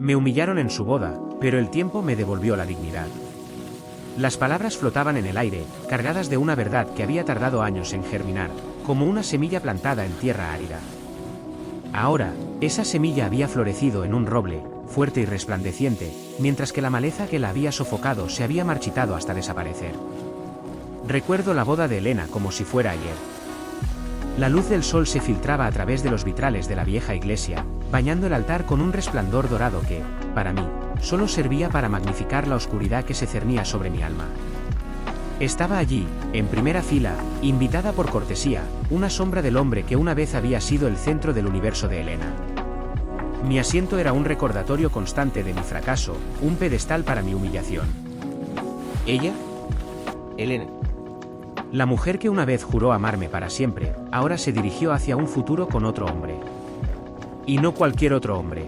Me humillaron en su boda, pero el tiempo me devolvió la dignidad. Las palabras flotaban en el aire, cargadas de una verdad que había tardado años en germinar, como una semilla plantada en tierra árida. Ahora, esa semilla había florecido en un roble, fuerte y resplandeciente, mientras que la maleza que la había sofocado se había marchitado hasta desaparecer. Recuerdo la boda de Elena como si fuera ayer. La luz del sol se filtraba a través de los vitrales de la vieja iglesia, bañando el altar con un resplandor dorado que, para mí, solo servía para magnificar la oscuridad que se cernía sobre mi alma. Estaba allí, en primera fila, invitada por cortesía, una sombra del hombre que una vez había sido el centro del universo de Elena. Mi asiento era un recordatorio constante de mi fracaso, un pedestal para mi humillación. ¿Ella? Elena. La mujer que una vez juró amarme para siempre, ahora se dirigió hacia un futuro con otro hombre. Y no cualquier otro hombre.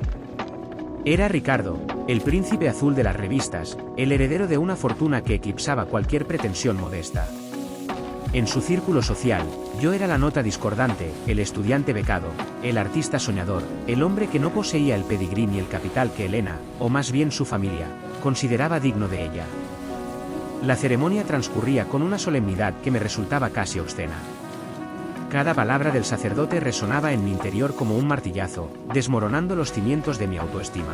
Era Ricardo, el príncipe azul de las revistas, el heredero de una fortuna que eclipsaba cualquier pretensión modesta. En su círculo social, yo era la nota discordante, el estudiante becado, el artista soñador, el hombre que no poseía el pedigrí ni el capital que Elena, o más bien su familia, consideraba digno de ella. La ceremonia transcurría con una solemnidad que me resultaba casi obscena. Cada palabra del sacerdote resonaba en mi interior como un martillazo, desmoronando los cimientos de mi autoestima.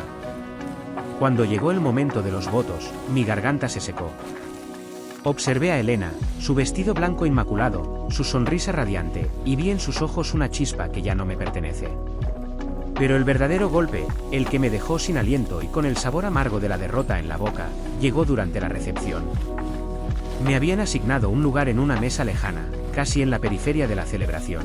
Cuando llegó el momento de los votos, mi garganta se secó. Observé a Elena, su vestido blanco inmaculado, su sonrisa radiante, y vi en sus ojos una chispa que ya no me pertenece. Pero el verdadero golpe, el que me dejó sin aliento y con el sabor amargo de la derrota en la boca, llegó durante la recepción. Me habían asignado un lugar en una mesa lejana, casi en la periferia de la celebración.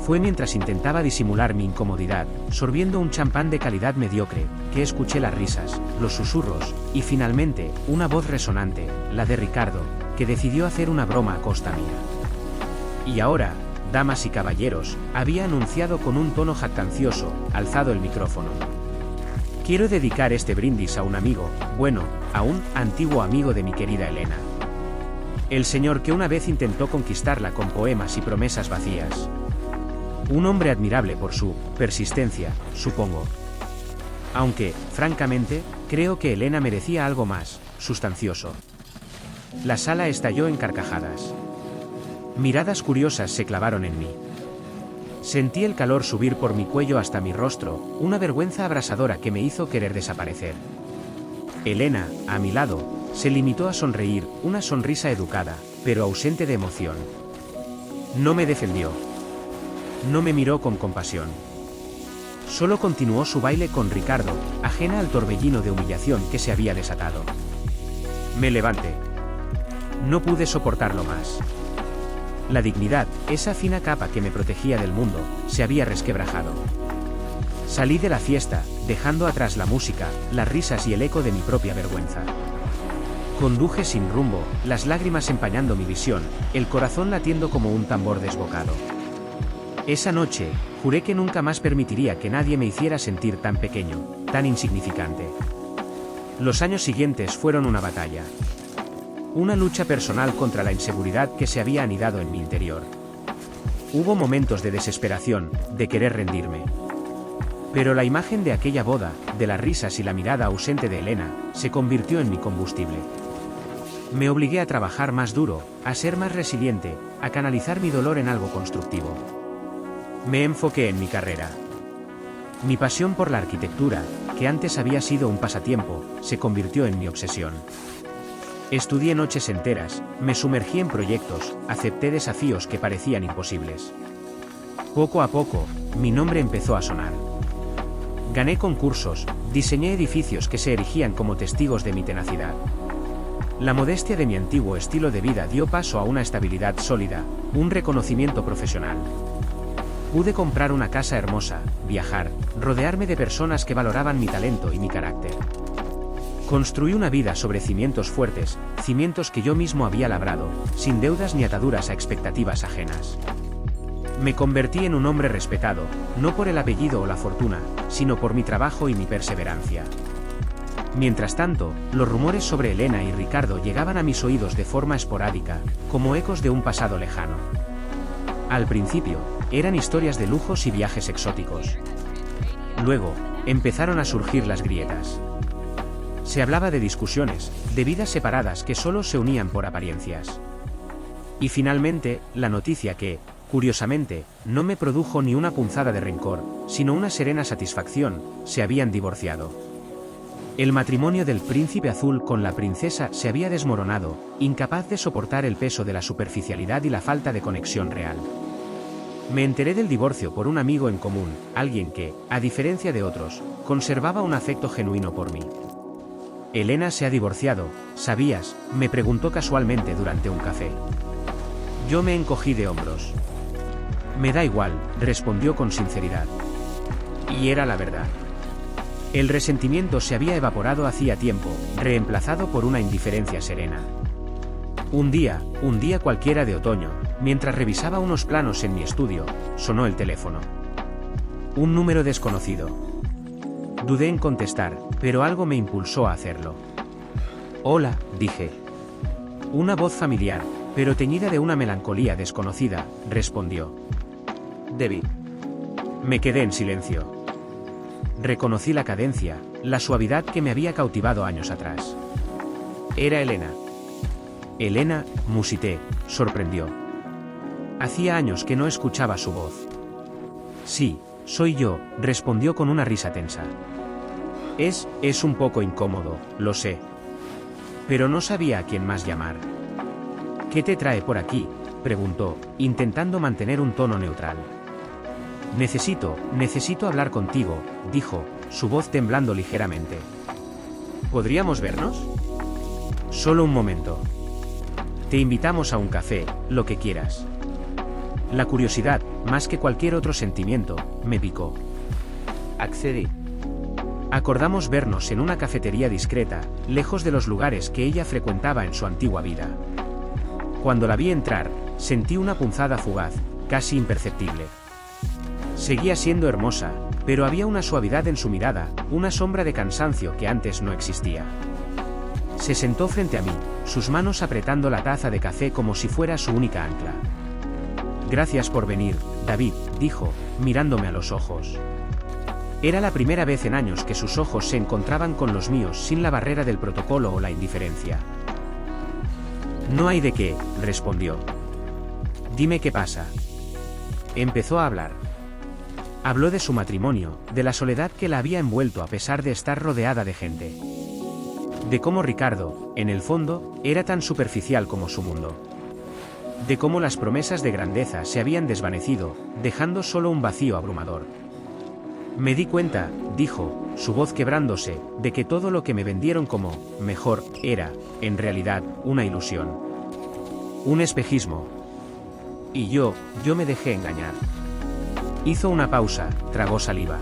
Fue mientras intentaba disimular mi incomodidad, sorbiendo un champán de calidad mediocre, que escuché las risas, los susurros, y finalmente, una voz resonante, la de Ricardo, que decidió hacer una broma a costa mía. Y ahora, damas y caballeros, había anunciado con un tono jactancioso, alzado el micrófono. Quiero dedicar este brindis a un amigo, bueno, a un antiguo amigo de mi querida Elena. El señor que una vez intentó conquistarla con poemas y promesas vacías. Un hombre admirable por su persistencia, supongo. Aunque, francamente, creo que Elena merecía algo más sustancioso. La sala estalló en carcajadas. Miradas curiosas se clavaron en mí. Sentí el calor subir por mi cuello hasta mi rostro, una vergüenza abrasadora que me hizo querer desaparecer. Elena, a mi lado, se limitó a sonreír, una sonrisa educada, pero ausente de emoción. No me defendió. No me miró con compasión. Solo continuó su baile con Ricardo, ajena al torbellino de humillación que se había desatado. Me levanté. No pude soportarlo más. La dignidad, esa fina capa que me protegía del mundo, se había resquebrajado. Salí de la fiesta, dejando atrás la música, las risas y el eco de mi propia vergüenza. Conduje sin rumbo, las lágrimas empañando mi visión, el corazón latiendo como un tambor desbocado. Esa noche, juré que nunca más permitiría que nadie me hiciera sentir tan pequeño, tan insignificante. Los años siguientes fueron una batalla. Una lucha personal contra la inseguridad que se había anidado en mi interior. Hubo momentos de desesperación, de querer rendirme. Pero la imagen de aquella boda, de las risas y la mirada ausente de Elena, se convirtió en mi combustible. Me obligué a trabajar más duro, a ser más resiliente, a canalizar mi dolor en algo constructivo. Me enfoqué en mi carrera. Mi pasión por la arquitectura, que antes había sido un pasatiempo, se convirtió en mi obsesión. Estudié noches enteras, me sumergí en proyectos, acepté desafíos que parecían imposibles. Poco a poco, mi nombre empezó a sonar. Gané concursos, diseñé edificios que se erigían como testigos de mi tenacidad. La modestia de mi antiguo estilo de vida dio paso a una estabilidad sólida, un reconocimiento profesional. Pude comprar una casa hermosa, viajar, rodearme de personas que valoraban mi talento y mi carácter. Construí una vida sobre cimientos fuertes, cimientos que yo mismo había labrado, sin deudas ni ataduras a expectativas ajenas. Me convertí en un hombre respetado, no por el apellido o la fortuna, sino por mi trabajo y mi perseverancia. Mientras tanto, los rumores sobre Elena y Ricardo llegaban a mis oídos de forma esporádica, como ecos de un pasado lejano. Al principio, eran historias de lujos y viajes exóticos. Luego, empezaron a surgir las grietas. Se hablaba de discusiones, de vidas separadas que solo se unían por apariencias. Y finalmente, la noticia que, curiosamente, no me produjo ni una punzada de rencor, sino una serena satisfacción: se habían divorciado. El matrimonio del príncipe azul con la princesa se había desmoronado, incapaz de soportar el peso de la superficialidad y la falta de conexión real. Me enteré del divorcio por un amigo en común, alguien que, a diferencia de otros, conservaba un afecto genuino por mí. Elena se ha divorciado, ¿sabías?, me preguntó casualmente durante un café. Yo me encogí de hombros. Me da igual, respondió con sinceridad. Y era la verdad. El resentimiento se había evaporado hacía tiempo, reemplazado por una indiferencia serena. Un día cualquiera de otoño, mientras revisaba unos planos en mi estudio, sonó el teléfono. Un número desconocido. Dudé en contestar, pero algo me impulsó a hacerlo. Hola, dije. Una voz familiar, pero teñida de una melancolía desconocida, respondió. David. Me quedé en silencio. Reconocí la cadencia, la suavidad que me había cautivado años atrás. Era Elena. Elena, musité, sorprendió. Hacía años que no escuchaba su voz. Sí, soy yo, respondió con una risa tensa. Es un poco incómodo, lo sé. Pero no sabía a quién más llamar. ¿Qué te trae por aquí?, preguntó, intentando mantener un tono neutral. Necesito hablar contigo, dijo, su voz temblando ligeramente. ¿Podríamos vernos? Solo un momento. Te invitamos a un café, lo que quieras. La curiosidad, más que cualquier otro sentimiento, me picó. Accedí. Acordamos vernos en una cafetería discreta, lejos de los lugares que ella frecuentaba en su antigua vida. Cuando la vi entrar, sentí una punzada fugaz, casi imperceptible. Seguía siendo hermosa, pero había una suavidad en su mirada, una sombra de cansancio que antes no existía. Se sentó frente a mí, sus manos apretando la taza de café como si fuera su única ancla. Gracias por venir, David, dijo, mirándome a los ojos. Era la primera vez en años que sus ojos se encontraban con los míos sin la barrera del protocolo o la indiferencia. No hay de qué, respondió. Dime qué pasa. Empezó a hablar. Habló de su matrimonio, de la soledad que la había envuelto a pesar de estar rodeada de gente. De cómo Ricardo, en el fondo, era tan superficial como su mundo. De cómo las promesas de grandeza se habían desvanecido, dejando solo un vacío abrumador. Me di cuenta, dijo, su voz quebrándose, de que todo lo que me vendieron como mejor era, en realidad, una ilusión. Un espejismo. Y yo me dejé engañar. Hizo una pausa, tragó saliva.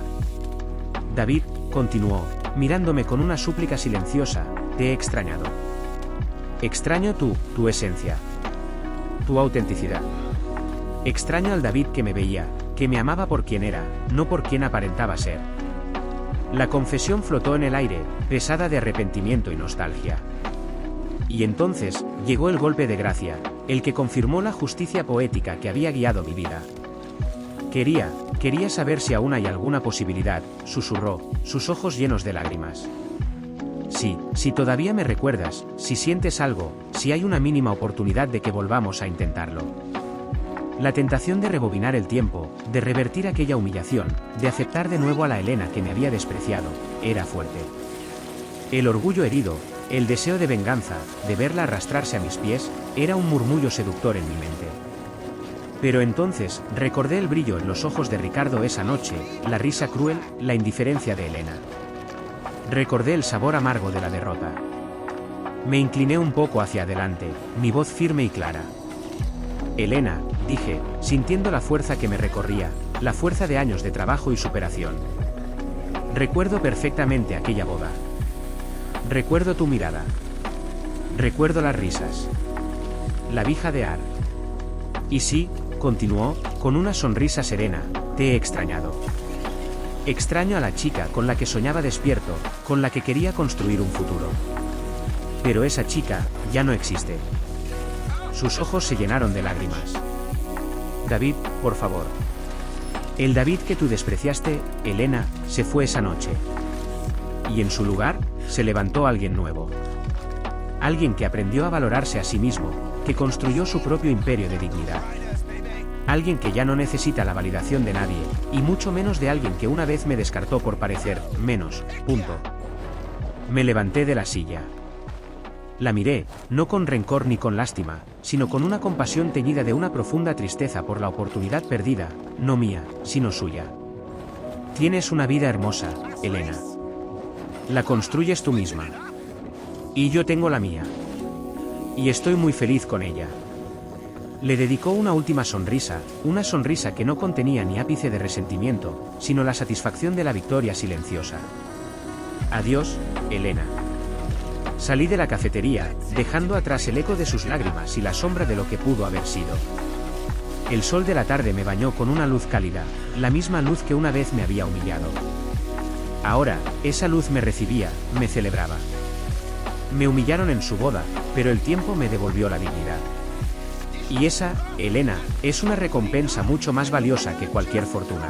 David, continuó, mirándome con una súplica silenciosa, te he extrañado. Extraño tu esencia. Tu autenticidad. Extraño al David que me veía, que me amaba por quien era, no por quien aparentaba ser. La confesión flotó en el aire, pesada de arrepentimiento y nostalgia. Y entonces, llegó el golpe de gracia, el que confirmó la justicia poética que había guiado mi vida. Quería saber si aún hay alguna posibilidad, susurró, sus ojos llenos de lágrimas. Sí, si todavía me recuerdas, si sientes algo, si hay una mínima oportunidad de que volvamos a intentarlo. La tentación de rebobinar el tiempo, de revertir aquella humillación, de aceptar de nuevo a la Elena que me había despreciado, era fuerte. El orgullo herido, el deseo de venganza, de verla arrastrarse a mis pies, era un murmullo seductor en mi mente. Pero entonces, recordé el brillo en los ojos de Ricardo esa noche, la risa cruel, la indiferencia de Elena. Recordé el sabor amargo de la derrota. Me incliné un poco hacia adelante, mi voz firme y clara. Elena, dije, sintiendo la fuerza que me recorría, la fuerza de años de trabajo y superación. Recuerdo perfectamente aquella boda. Recuerdo tu mirada. Recuerdo las risas. La vi jadear. Y sí, continuó, con una sonrisa serena, te he extrañado. Extraño a la chica con la que soñaba despierto, con la que quería construir un futuro. Pero esa chica, ya no existe. Sus ojos se llenaron de lágrimas. David, por favor. El David que tú despreciaste, Elena, se fue esa noche. Y en su lugar, se levantó alguien nuevo. Alguien que aprendió a valorarse a sí mismo, que construyó su propio imperio de dignidad. Alguien que ya no necesita la validación de nadie, y mucho menos de alguien que una vez me descartó por parecer menos, punto. Me levanté de la silla. La miré, no con rencor ni con lástima, sino con una compasión teñida de una profunda tristeza por la oportunidad perdida, no mía, sino suya. Tienes una vida hermosa, Elena. La construyes tú misma. Y yo tengo la mía. Y estoy muy feliz con ella. Le dedicó una última sonrisa, una sonrisa que no contenía ni ápice de resentimiento, sino la satisfacción de la victoria silenciosa. Adiós, Elena. Salí de la cafetería, dejando atrás el eco de sus lágrimas y la sombra de lo que pudo haber sido. El sol de la tarde me bañó con una luz cálida, la misma luz que una vez me había humillado. Ahora, esa luz me recibía, me celebraba. Me humillaron en su boda, pero el tiempo me devolvió la dignidad. Y esa, Elena, es una recompensa mucho más valiosa que cualquier fortuna.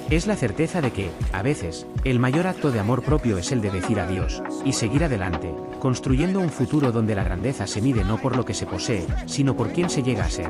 Es la certeza de que, a veces, el mayor acto de amor propio es el de decir adiós, y seguir adelante, construyendo un futuro donde la grandeza se mide no por lo que se posee, sino por quién se llega a ser.